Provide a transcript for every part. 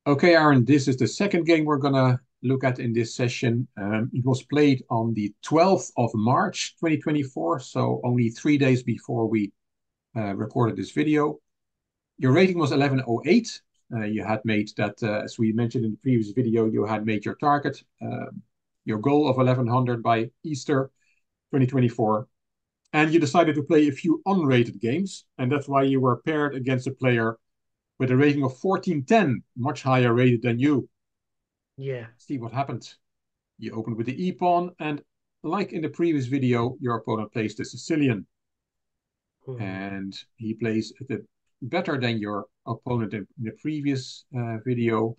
Okay, Aaron, this is the second game we're gonna look at in this session. It was played on the 12th of March, 2024, so only 3 days before we recorded this video. Your rating was 1108. You had made that, as we mentioned in the previous video, you had made your target, your goal of 1100 by Easter 2024. And you decided to play a few unrated games, and that's why you were paired against a player with a rating of 1410, much higher rated than you. Yeah. See what happened. You opened with the e-pawn, and like in the previous video, your opponent plays the Sicilian, Hmm. and he plays the better than your opponent in the previous video.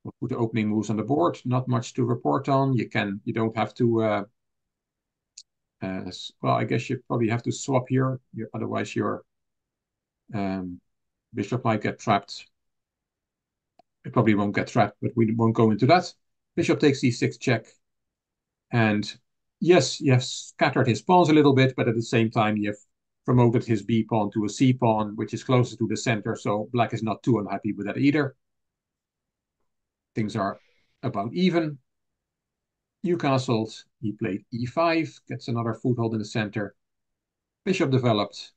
We'll put the opening moves on the board. Not much to report on. You don't have to. Well, I guess you probably have to swap here. Otherwise, your um, bishop might get trapped. It probably won't get trapped, but we won't go into that. Bishop takes c6 check. And yes, you have scattered his pawns a little bit, but at the same time, you have promoted his b pawn to a c pawn, which is closer to the center. So black is not too unhappy with that either. Things are about even. You castled. He played e5, gets another foothold in the center. Bishop developed.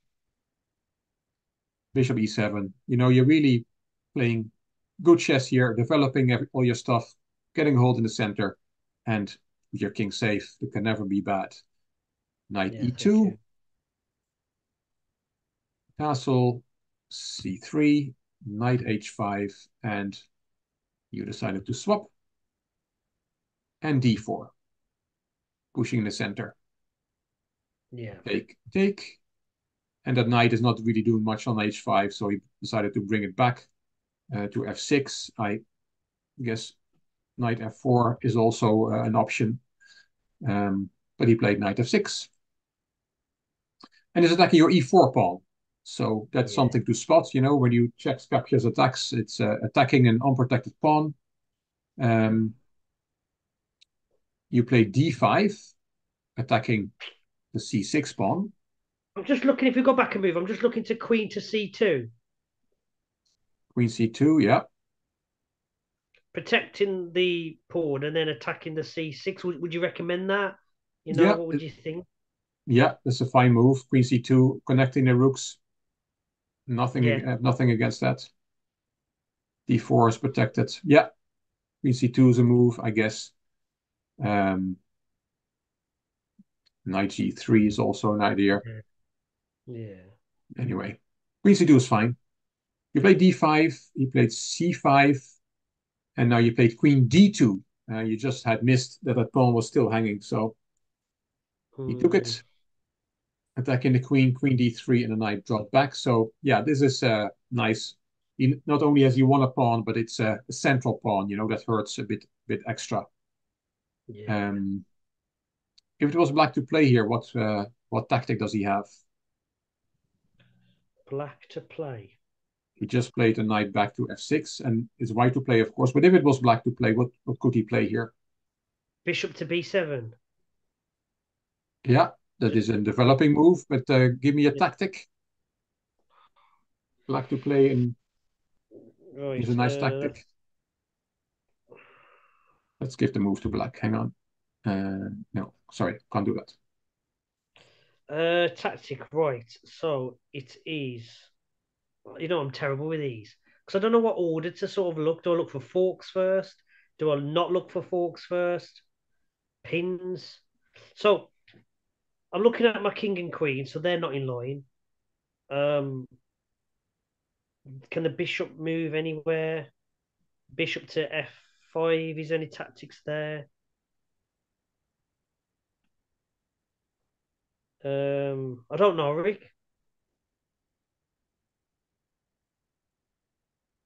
Bishop e7. You're really playing good chess here, developing all your stuff, getting hold in the center, and with your king safe. It can never be bad. Knight Yeah, thank e2, you. castle, c3, knight h5, and you decided to swap, and d4, pushing in the center. Yeah. Take, take, and that knight is not really doing much on h5, so he decided to bring it back to f6. I guess knight f4 is also an option, but he played knight f6. And is attacking your e4 pawn. So that's Yeah. something to spot. When you check Skapja's attacks, it's attacking an unprotected pawn. Um, you play d5, attacking the c6 pawn. I'm just looking, if we go back a move, I'm just looking to queen to c2, Queen c2, yeah. protecting the pawn and then attacking the c6. Would you recommend that? Yeah, What would you think? yeah, that's a fine move. Queen c2, connecting the rooks. Yeah. Nothing against that. d4 is protected. Yeah, queen c2 is a move, I guess. Um, knight g3 is also an idea. Yeah. Yeah. Anyway, queen c2 is fine. You played d5, you played c5, and now you played queen d2. You just had missed that pawn was still hanging, so he took Hmm. it, attacking the queen, queen d3, and the knight dropped back. So yeah, this is nice. Not only has he won a pawn, but it's a central pawn. That hurts a bit extra. Yeah. Um, if it was black to play here, what tactic does he have? Black to play. He just played the knight back to f6, and it's white to play, of course. But if it was black to play, what could he play here? Bishop to b7. Yeah, that Just is a developing move, but give me a tactic. Black to play and is a right. nice tactic. Let's give the move to black. Hang on. No, sorry, can't do that. Tactic. Right. So it is. I'm terrible with these because I don't know what order to sort of look. Do I look for forks first? Do I not look for forks first? Pins. So I'm looking at my king and queen, so they're not in line. Um, can the bishop move anywhere? Bishop to f5. Is there any tactics there? I don't know, Rick.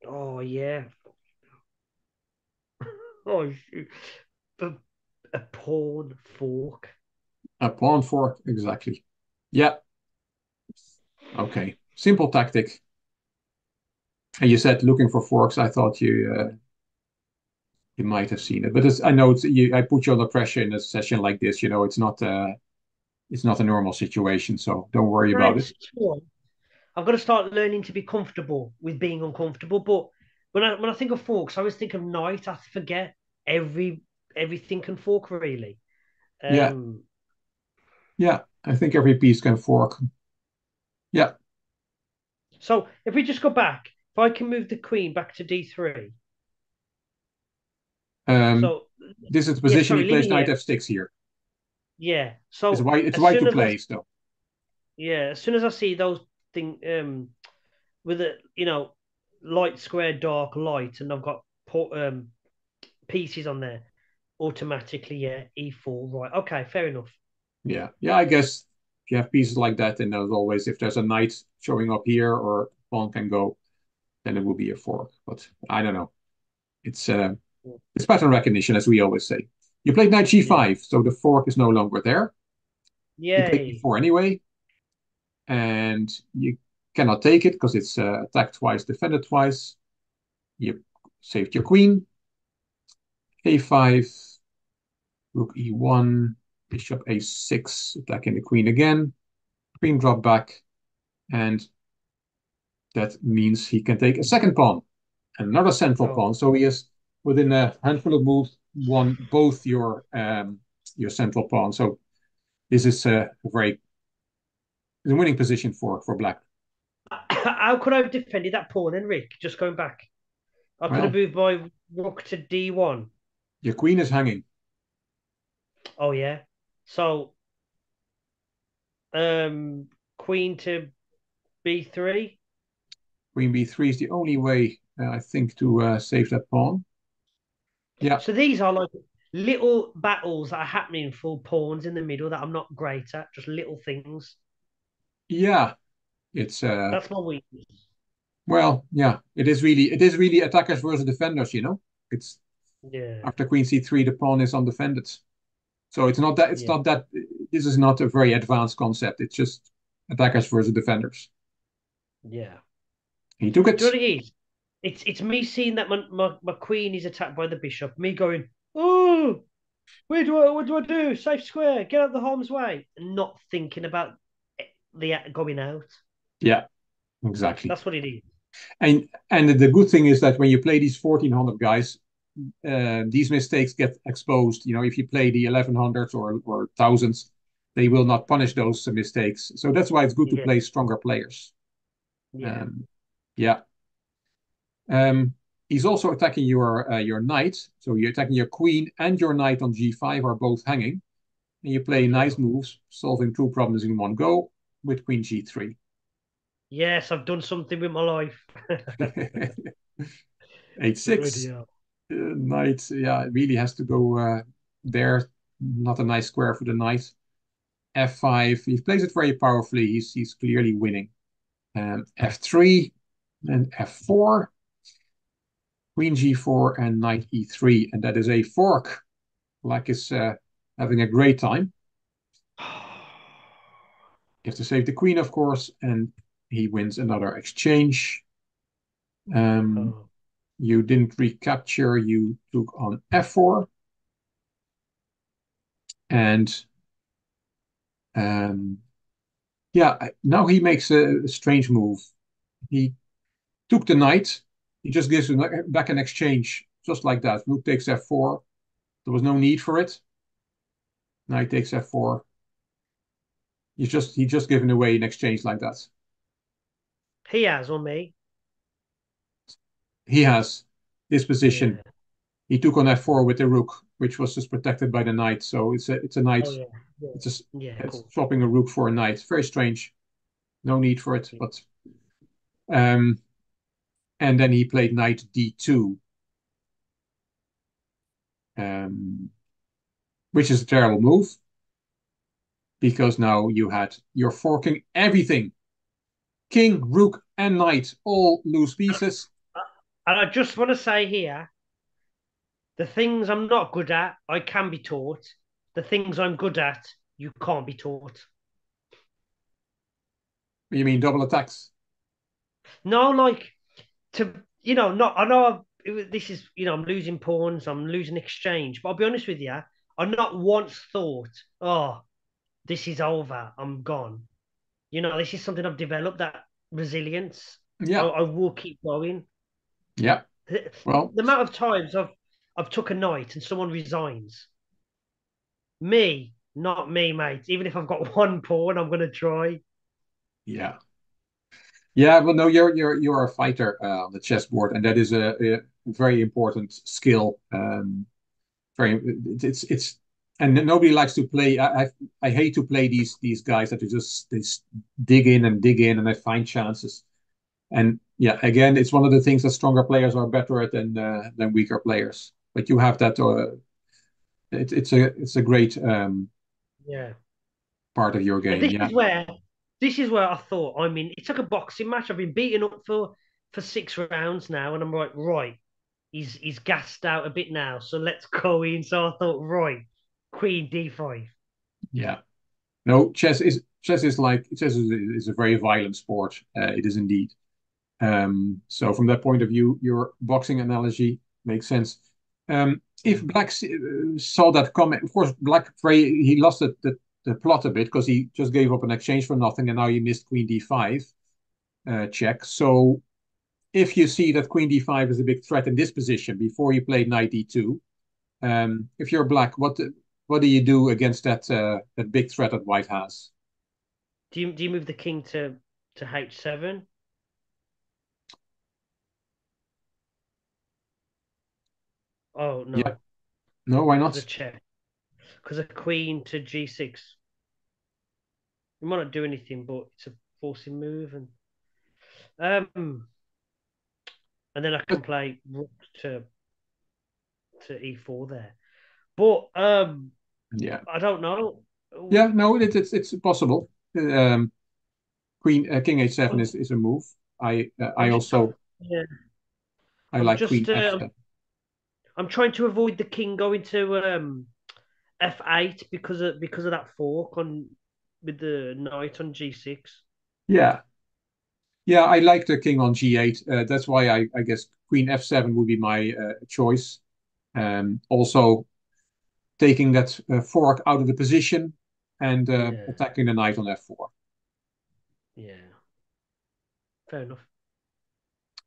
Oh yeah. Oh shoot. A, a pawn fork. A pawn fork, exactly. Yeah, okay. Simple tactic. And you said looking for forks. I thought you might have seen it, but I know I put you under pressure in a session like this. It's not a normal situation, so don't worry No, about it. it's fine. I've got to start learning to be comfortable with being uncomfortable. But when I think of forks, I always think of knight. I forget every everything can fork really. Yeah, Um, yeah. I think every piece can fork. Yeah. so if we just go back, if I can move the queen back to d3. Um, So this is the yeah, position he sorry, leave plays me knight here. f6 here. Yeah. It's So white. It's as white soon to as I play still. yeah, as soon as I see those thing with a light square, dark light, and I've got pieces on there, automatically yeah, e4 right. Okay, fair enough. Yeah, yeah. I guess if you have pieces like that, then there's always if there's a knight showing up here or pawn can go, then it will be a fork. But I don't know. It's uh, it's pattern recognition, as we always say. You played knight Yeah. g5, so the fork is no longer there. He played Yay. e4 anyway, and you cannot take it because it's attacked twice, defended twice. You saved your queen. a5, rook e1, bishop a6, attacking the queen again. Queen drop back, and that means he can take a second pawn, another central Oh, pawn. So he is within a handful of moves won both your central pawn. So this is a very winning position for black. how could I have defended that pawn, Enric? Just going back, I could have Well, moved my rook to d1. your queen is hanging. Oh yeah. So queen to b3. Queen b3 is the only way, I think, to save that pawn. Yeah, So these are like little battles that are happening for pawns in the middle that I'm not great at. Just little things. yeah. It's That's my weakness. well, yeah. It is really attackers versus defenders. It's Yeah, after queen c3, the pawn is undefended. So it's not that. It's yeah, not that. This is not a very advanced concept. It's just attackers versus defenders. yeah. He took Do you it. know what it is? It's me seeing that my queen is attacked by the bishop. Me going, oh, what do I do? Safe square, get out of the harm's way, and not thinking about the going out. Yeah, exactly. That's what it is. And the good thing is that when you play these 1400 guys, these mistakes get exposed. If you play the 1100s or thousands, they will not punish those mistakes. So that's why it's good to Yeah, play stronger players. yeah. Um, yeah. Um, he's also attacking your knight. So you're attacking your queen and your knight on g5 are both hanging. And you play nice Oh. moves, solving two problems in one go with queen g3. Yes, I've done something with my life. Bloody h6, hell. knight, yeah, it really has to go there. Not a nice square for the knight. f5, he plays it very powerfully. He's clearly winning. F3 and f4, queen g4 and knight e3, and that is a fork. Black is having a great time. You have to save the queen, of course, and he wins another exchange. Um, Oh. you didn't recapture, you took on f4, and um, yeah, now he makes a strange move. He took the knight, he just gives him back an exchange, just like that. Rook takes f4. There was no need for it. Knight takes f4. He just given away an exchange like that. He has on me. He has this position. Yeah. He took on f4 with the rook, which was just protected by the knight. So it's a knight. Oh yeah. Yeah. It's just Yeah, it's cool. swapping a rook for a knight. Very strange. No need for it. Yeah. But um, and then he played knight d2, um, which is a terrible move because now you're forking everything. King, rook, and knight all lose pieces. And I just want to say here, the things I'm not good at, I can be taught. The things I'm good at, you can't be taught. You mean double attacks? No, like to not. I know this is I'm losing pawns, I'm losing exchange, but I'll be honest with you, I not once thought, oh, this is over, I'm gone. This is something I've developed, that resilience. I, Yeah, I will keep going. yeah. The, Well, the amount of times I've took a knight and someone resigns. Me, not me, mate. Even if I've got one pawn, I'm gonna try. yeah. Yeah, well, no, you're a fighter on the chessboard, and that is a very important skill. Very, it's and nobody likes to play. I hate to play these guys that they just dig in, and they find chances. And yeah, again, it's one of the things that stronger players are better at than weaker players. But you have that. It's a great Yeah. part of your And game. Yeah, this is where I thought, I mean, it's like a boxing match. I've been beaten up for 6 rounds now, and I'm like, right, he's gassed out a bit now, so let's go in. So I thought, right, Queen D5. yeah. No, chess is a very violent sport. It is indeed. So from that point of view, your boxing analogy makes sense. If Mm. Black saw that comment, of course, he lost the plot a bit because he just gave up an exchange for nothing, and now he missed Queen D5 check. So if you see that Queen D5 is a big threat in this position before you play Knight D2, if you're Black, what do you do against that big threat that White has? Do you move the king to H7? Oh Yeah, no, no, why because a not? check. Because a queen to G6. You might not do anything, but it's a forcing move, um, and then I But can play rook to E4 there. But yeah, I don't know. yeah, no, it's possible. Um, King H7 I'm, is a move. I I'm just trying. also Yeah, I I'm like just. Queen F7. I'm trying to avoid the king going to F8 because of that fork on with the knight on G6. Yeah, yeah, I like the King on G8. That's why I guess Queen F7 would be my choice. Also taking that fork out of the position and Yeah, attacking the knight on F4. yeah. Fair enough.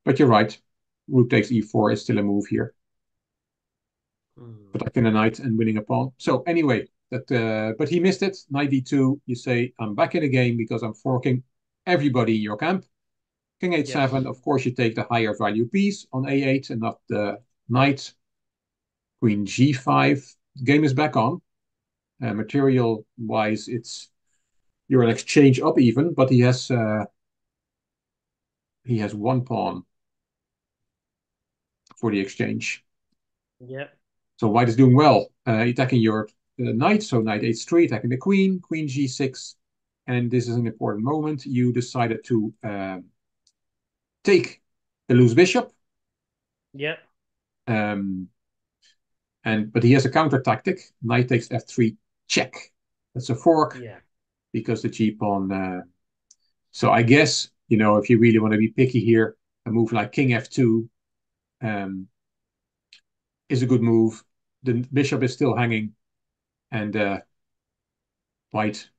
But you're right. Rook takes E4 is still a move here. Hmm. Protecting the knight and winning a pawn. So anyway, but he missed it. Knight D2. You say I'm back in the game because I'm forking everybody in your camp. King H7. Yes. Of course, you take the higher value piece on A8 and not the knight. Queen G5. The game is back on. Material wise, it's you're an exchange up even, but he has one pawn for the exchange. Yep. So white is doing well, attacking your knight. So knight h3, attacking the queen, queen g6, and this is an important moment. You decided to take the loose bishop, Yep. um, but he has a counter tactic. Knight takes f3 check. That's a fork Yeah. because the g pawn. So I guess if you really want to be picky here, a move like king f2 um, is a good move. The bishop is still hanging, and white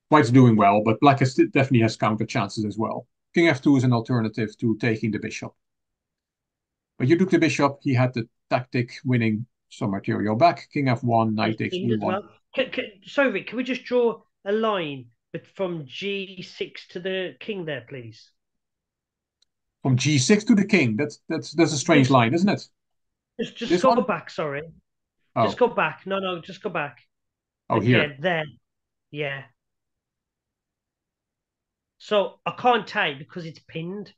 white's doing well, but black definitely has counter chances as well. King f2 is an alternative to taking the bishop. But you took the bishop. He had the tactic winning some material back. King f1, He knight takes pinned as e1. well. Sorry, Rick, can we just draw a line from G6 to the king there, please? From g6 to the king. That's a strange Just line, isn't it? just This go one? back, sorry. Just Oh, go back. No, no, just go back. oh, here. Again, there. Yeah. So I can't take because it's pinned.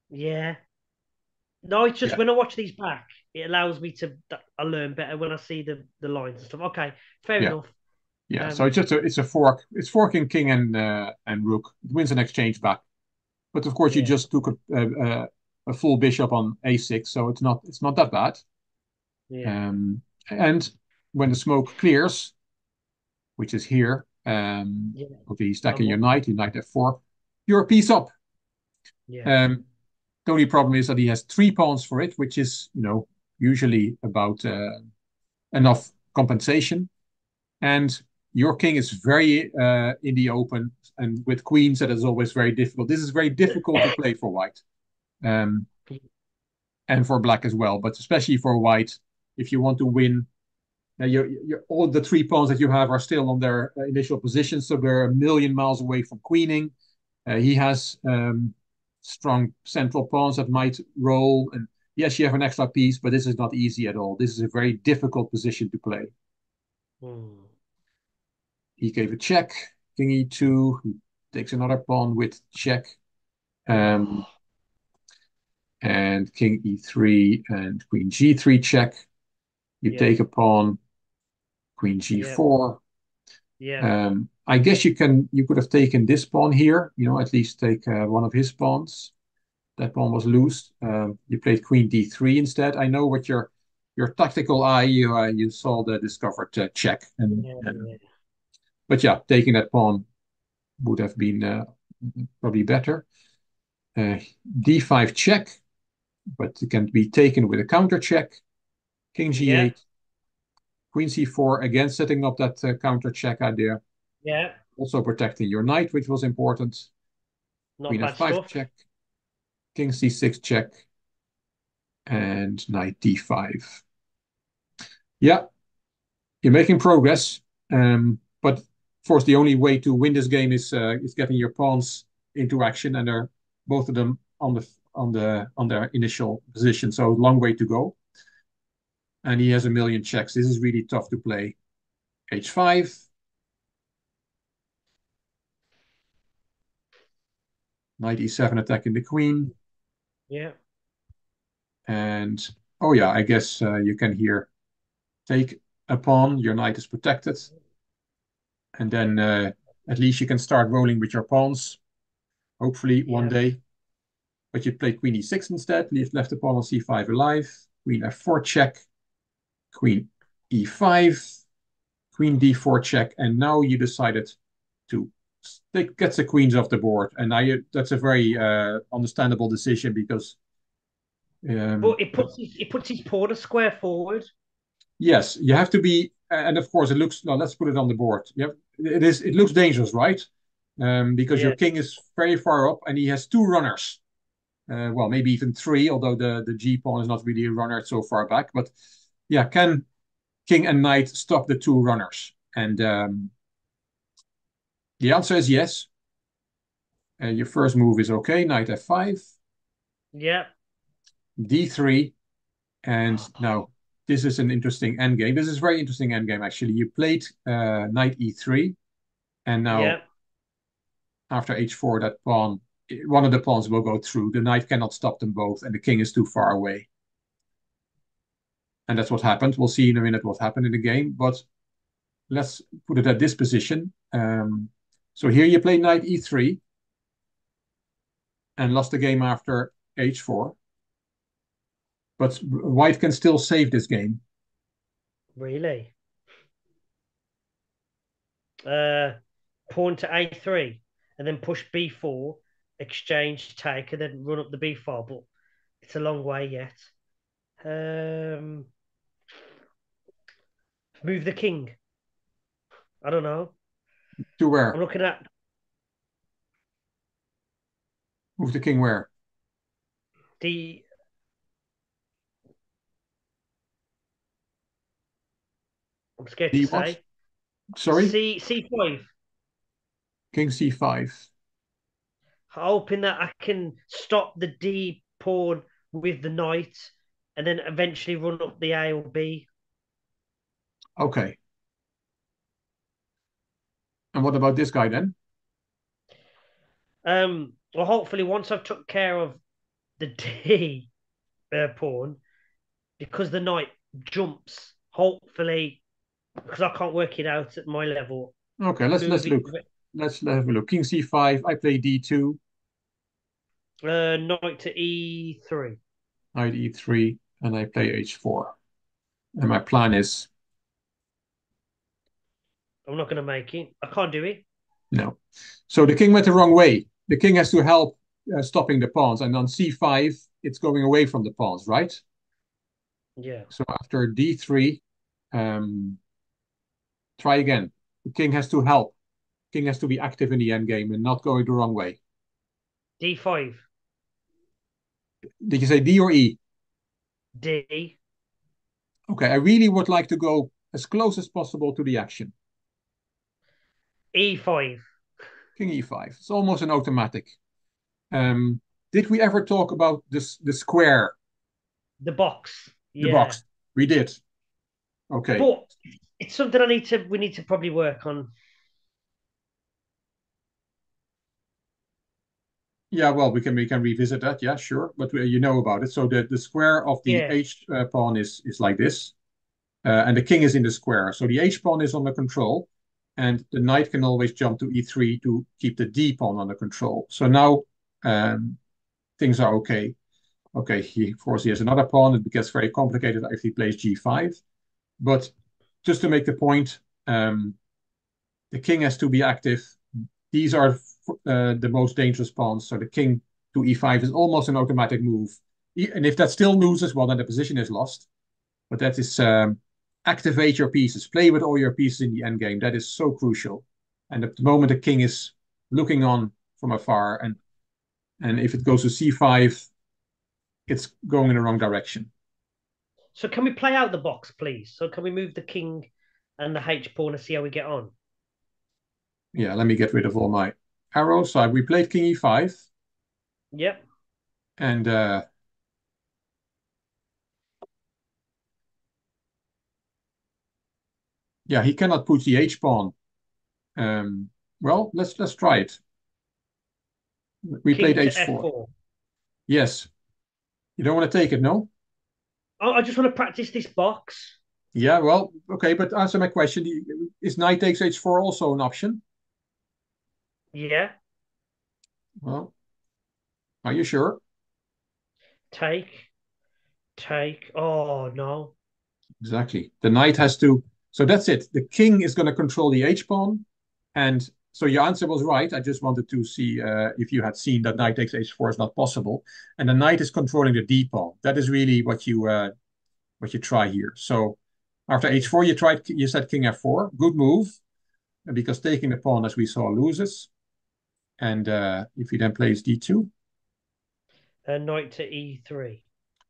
Yeah. No, it's just Yeah, when I watch these back, it allows me to I learn better when I see the lines and stuff. Okay, fair yeah, enough. yeah. So Um, it's a fork. It's forking king and rook. It wins an exchange back. But of course, you yeah, just took a full bishop on a6, so it's not that bad. yeah. Um, and when the smoke clears, which is here, Yeah. okay, I'm stacking up. your knight f4, you're a piece up. Yeah. Um, the only problem is that he has three pawns for it, which is usually about enough compensation. And your king is very in the open, and with queens, that is always very difficult. This is very difficult to play for white. um, and for black as well. But especially for white, if you want to win, all the 3 pawns that you have are still on their initial position, so they're a million miles away from queening. He has strong central pawns that might roll, and yes, you have an extra piece, but this is not easy at all. This is a very difficult position to play. Hmm. He gave a check, king e2, he takes another pawn with check, um, and king e3 and queen g3 check. You Yeah, take a pawn, queen yeah, g4. yeah, I guess you could have taken this pawn here, at least take one of his pawns. That pawn was loose. You played queen d3 instead. I know what your tactical eye, you saw the discovered check, yeah, and yeah, but yeah, taking that pawn would have been probably better. Uh, d5 check, but it can be taken with a counter check. King yeah, g8, queen c4, again setting up that counter check idea, yeah. also protecting your knight, which was important. Not Queen bad f5 stuff. check, king c6 check, and knight d5. Yeah, you're making progress, but of course the only way to win this game is getting your pawns into action, and they're both of them on their initial position. So long way to go. And he has a million checks. This is really tough to play. H5, knight e7 attacking the queen, Yeah, and oh yeah, I guess you can here take a pawn. Your knight is protected, and then at least you can start rolling with your pawns. Hopefully one yeah, day. But you played queen e6 instead, left the pawn on c5 alive. Queen f4 check, queen e5, queen d4 check, and now you decided to get the queens off the board. And that's a very understandable decision because um, but it puts his pawn a square forward. yes, you have to be, and of course it looks. No, let's put it on the board. It looks dangerous, right? Because your Yeah, king is very far up and he has two runners. Well, maybe even three, although the G pawn is not really a runner so far back. But yeah, can king and knight stop the two runners? And the answer is yes. Your first move is okay, knight f5, yeah, d3, and now this is an interesting endgame. This is a very interesting endgame, actually. You played knight e3, and now yeah. after h4, one of the pawns will go through. The knight cannot stop them both, and the king is too far away. And that's what happened. We'll see in a minute what happened in the game, but let's put it at this position. So here you play knight e3 and lost the game after h4. But white can still save this game. Really. Uh, Pawn to a3, and then push b4, exchange, take, and then run up the b4. But it's a long way yet. Um, Move the king. I don't know. To I'm where? looking at Move the king where? the. I'm scared to D what? say Sorry? c5. King c5. Hoping that I can stop the D pawn with the knight, and then eventually run up the A or B. Okay. And what about this guy then? Well, hopefully once I've took care of the D pawn, because the knight jumps. Hopefully, because I can't work it out at my level, Okay, let's move it. look. Let's have a look. King c5. I play d2, Knight to E3. knight e3, and I play h4. And my plan is I'm not going to make it. I can't do it. no. So the king went the wrong way. The king has to help stopping the pawns, and on c5, it's going away from the pawns, right? Yeah. So after d3, um, try again. The king has to help. King has to be active in the endgame and not going the wrong way. D5. Did you say D or E? D. Okay, I really would like to go as close as possible to the action. E5. King E5. It's almost an automatic. Um, did we ever talk about this the square, The box. the Yeah. box? We did. Okay. But it's something we need to probably work on. Yeah, well, we can revisit that. Yeah, sure. But you know about it. So the square of the Yeah. H pawn is like this, and the king is in the square. So the H pawn is under control, and the knight can always jump to E3 to keep the D pawn under control. So now um, things are okay. Okay, of course he has another pawn. It gets very complicated if he plays G5. But just to make the point, the king has to be active. These are the most dangerous pawns. So the king to E5 is almost an automatic move. And if that still loses, well, then the position is lost. But that is activate your pieces, play with all your pieces in the endgame. That is so crucial. And at the moment, the king is looking on from afar, and if it goes to C5, it's going in the wrong direction. So can we play out the box, please? So can we move the king and the H pawn and see how we get on? Yeah, let me get rid of all my arrows. So we played king E5, Yep. and yeah, he cannot put the H pawn. Um, well, let's try it. We played King to H4. F4. Yes, you don't want to take it, no? Oh, I just want to practice this box. Yeah, well, okay, but answer my question. Is knight takes H4 also an option? Yeah. Well, are you sure? Take. Take. Oh no. Exactly. The knight has to. So that's it. The king is going to control the H pawn, and so your answer was right. I just wanted to see if you had seen that knight takes H4 is not possible, and the knight is controlling the D pawn. That is really what you try here. So after H4, you said King F4. Good move, because taking the pawn, as we saw, loses. And if he then plays D2, Knight to E3.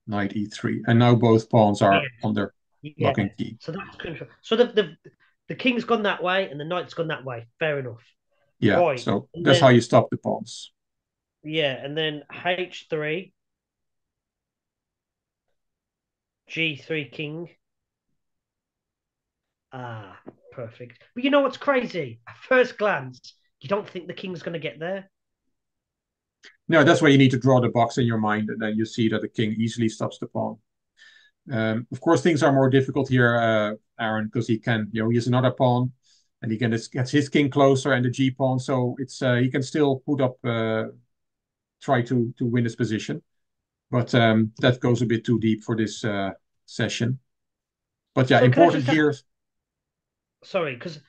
knight E3. And now both pawns Yeah. are under Yeah. lock and key. So that's control. So the king's gone that way and the knight's gone that way. Fair enough. Yeah, Right. so And that's how then you stop the pawns. yeah, and then H3, G3 king. Ah, perfect. But you know what's crazy? At first glance, you don't think the king's going to get there. No, that's why you need to draw the box in your mind, and then you see that the king easily stops the pawn. Of course, things are more difficult here, Aaron, because he has another pawn, and he can gets his king closer and the G pawn, so it's he can still put up, try to win his position, but that goes a bit too deep for this session. But yeah, So can I important just ask? here. Sorry, because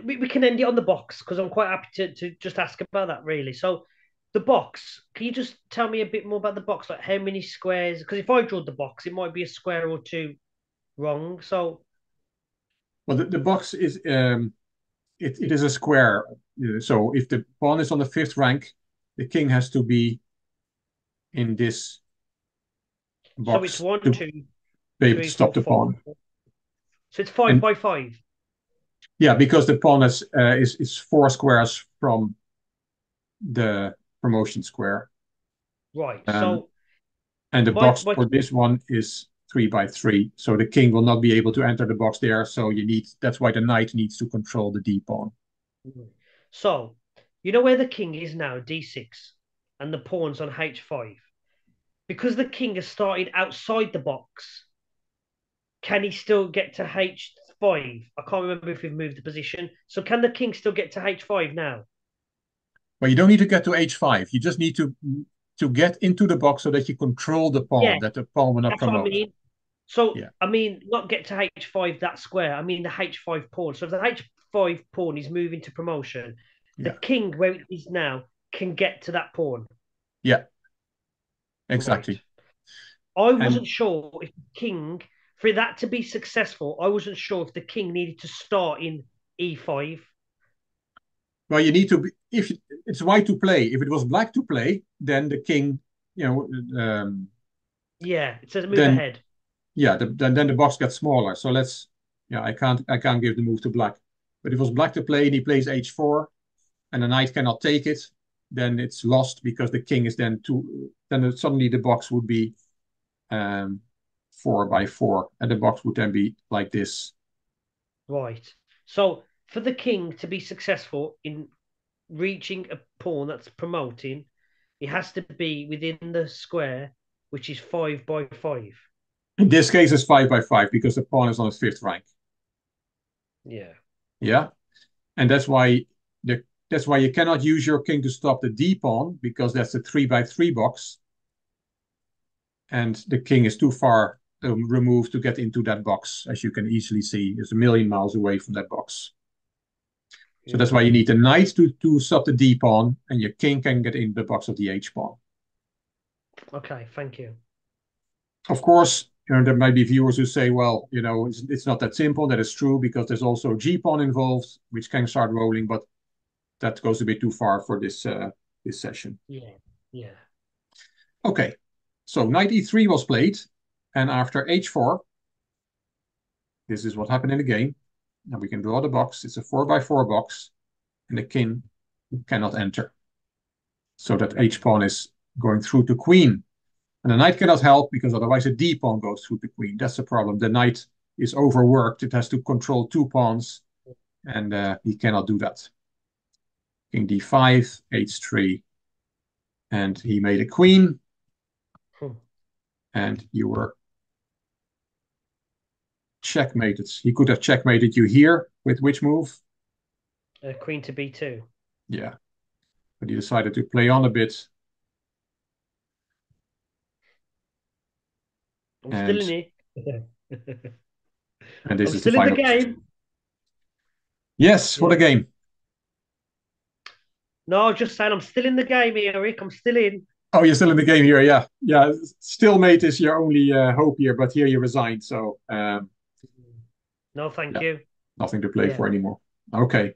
we can end it on the box because I'm quite happy to just ask about that really. So the box, can you just tell me a bit more about the box? Like how many squares? Because if I draw the box, it might be a square or two wrong. So Well, the box is it is a square. So if the pawn is on the fifth rank, the king has to be in this so it's box one, to two, be able to three, four, stop the five. pawn. So it's five And by five. yeah, because the pawn is four squares from the promotion square, Right. um, So and the my box my for this one is 3 by 3. So the king will not be able to enter the box there. So that's why the knight needs to control the d pawn. so you know where the king is now, D6, and the pawn's on H5. Because the king has started outside the box, can he still get to H5? I can't remember if we've moved the position. So can the king still get to H5 now? But you don't need to get to h5. You just need to get into the box so that you control the Yeah, pawn, that the pawn will not that's what I promote. mean. So Yeah, I mean, not get to H5 that square. I mean the H5 pawn. So if the H5 pawn is moving to promotion, the yeah, king where it is now can get to that pawn. yeah, Right. exactly. I And wasn't sure if the king, for that to be successful, I wasn't sure if the king needed to start in E5. well, you need to be, if it's white to play. If it was black to play, then the king you know, Yeah, it says move then ahead. yeah, then the box gets smaller. So let's, yeah, I can't give the move to black. But if it was black to play and he plays h4 and the knight cannot take it, then it's lost because the king is then too. Then suddenly the box would be 4 by 4, and the box would then be like this. Right. So for the king to be successful in reaching a pawn that's promoting, it has to be within the square, which is 5 by 5. In this case, it's 5 by 5 because the pawn is on its fifth rank. Yeah. Yeah, and that's why you cannot use your king to stop the d pawn because that's a 3 by 3 box, and the king is too far removed to get into that box, as you can easily see. It's a million miles away from that box. So that's Yeah. why you need the knight to stop the d pawn, and your king can get in the box of the h pawn. Okay, thank you. Of course, there might be viewers who say, well, it's not that simple. That is true because there's also a g pawn involved, which can start rolling, but that goes a bit too far for this session. Yeah. Yeah. Okay, so knight e3 was played, and after h4, this is what happened in the game. Now we can draw the box. It's a 4 by 4 box, and the king cannot enter. So that h pawn is going through to queen. And the knight cannot help because otherwise a d pawn goes through the queen. That's the problem. The knight is overworked. It has to control 2 pawns, and he cannot do that. King d5, h3, and he made a queen, Hmm. and you were checkmated. He could have checkmated you here with which move? Queen to b2. Yeah, but he decided to play on a bit, I'm still and in it. this I'm is the still in the final position. game. Yes, what a Yeah. game. No, just saying I'm still in the game, Eric. I'm still in. Oh, you're still in the game here. Yeah, yeah. Stalemate is your only hope here, but here you resigned. So No, thank yeah, you. nothing to play Yeah. for anymore. Okay.